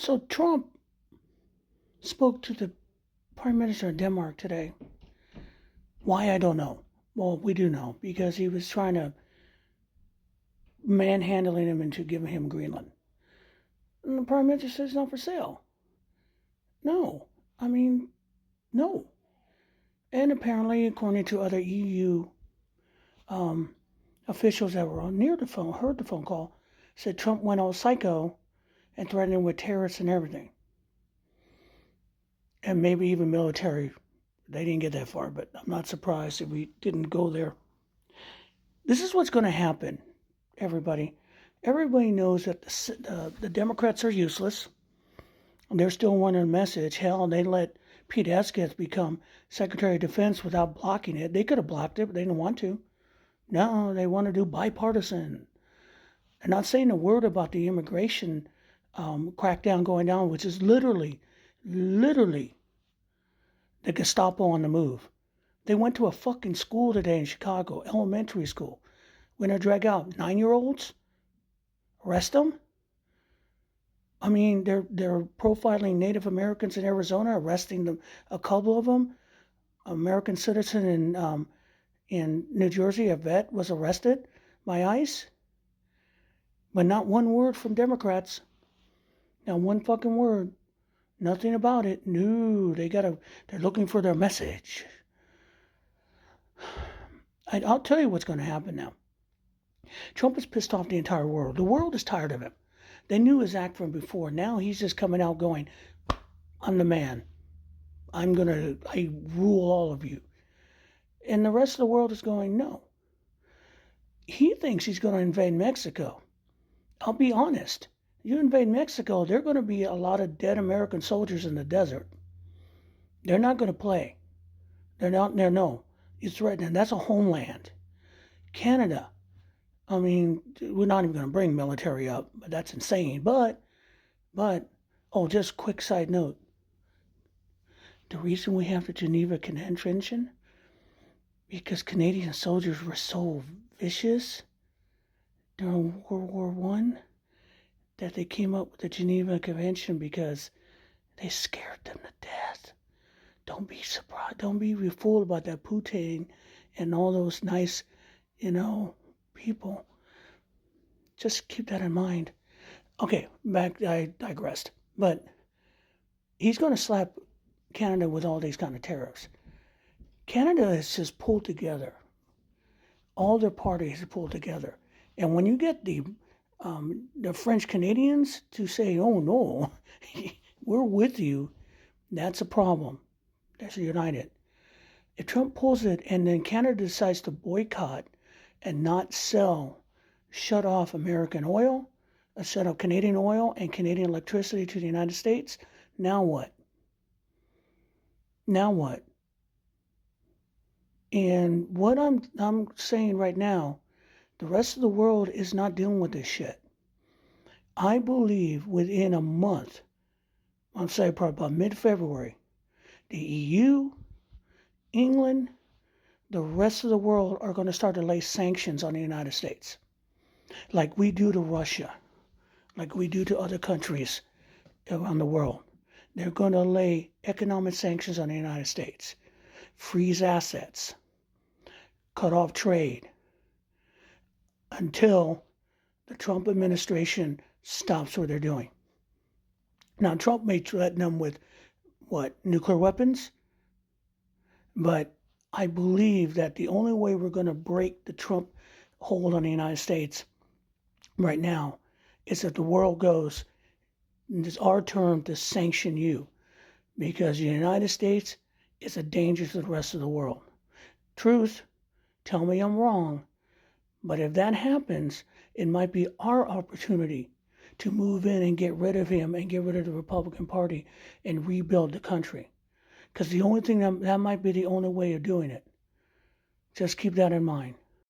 So Trump spoke to the Prime Minister of Denmark today. Why, I don't know. Well, we do know, because he was trying to manhandling him into giving him Greenland. And the Prime Minister says it's not for sale. No. I mean, no. And apparently, according to other EU officials that were near the phone, heard the phone call, said Trump went all psycho and threatened him with terrorists and everything. And maybe even military. They didn't get that far, but I'm not surprised if we didn't go there. This is what's going to happen, everybody. Everybody knows that the Democrats are useless. They're still wanting a message. Hell, they let Pete Hegseth become Secretary of Defense without blocking it. They could have blocked it, but they didn't want to. No, they want to do bipartisan. They're not saying a word about the immigration crackdown going down, which is literally the Gestapo on the move. They went to a fucking school today in Chicago, elementary school. When they drag out 9-year-olds, arrest them. I mean, they're profiling Native Americans in Arizona, arresting them. A couple of them, American citizen in New Jersey, a vet, was arrested by ICE. But not one word from Democrats. Not one fucking word. Nothing about it. No, they're looking for their message. I'll tell you what's going to happen now. Trump has pissed off the entire world. The world is tired of him. They knew his act from before. Now he's just coming out going, I'm the man. I rule all of you. And the rest of the world is going, no. He thinks he's going to invade Mexico. I'll be honest. You invade Mexico, there are going to be a lot of dead American soldiers in the desert. They're not going to play. No. It's right, and that's a homeland. Canada, I mean, we're not even going to bring military up, but that's insane. But, just quick side note. The reason we have the Geneva Convention, because Canadian soldiers were so vicious during World War I, that they came up with the Geneva Convention because they scared them to death. Don't be surprised. Don't be fooled about that Putin and all those nice, people. Just keep that in mind. Okay, back, I digressed. But he's going to slap Canada with all these kind of tariffs. Canada has just pulled together. All their parties have pulled together. And when you get the French Canadians to say, oh no, we're with you, that's a problem. That's united. If Trump pulls it and then Canada decides to boycott and not shut off American oil, shut off Canadian oil and Canadian electricity to the United States, now what? And what I'm saying right now, the rest of the world is not dealing with this shit. I believe within a month, I'm saying probably about mid-February, the EU, England, the rest of the world are going to start to lay sanctions on the United States. Like we do to Russia, like we do to other countries around the world. They're going to lay economic sanctions on the United States, freeze assets, cut off trade, until the Trump administration stops what they're doing. Now, Trump may threaten them with, nuclear weapons? But I believe that the only way we're going to break the Trump hold on the United States right now is if the world goes, it's our turn to sanction you, because the United States is a danger to the rest of the world. Truth, tell me I'm wrong, but if that happens, it might be our opportunity to move in and get rid of him and get rid of the Republican Party and rebuild the country. Because the only thing that might be the only way of doing it. Just keep that in mind.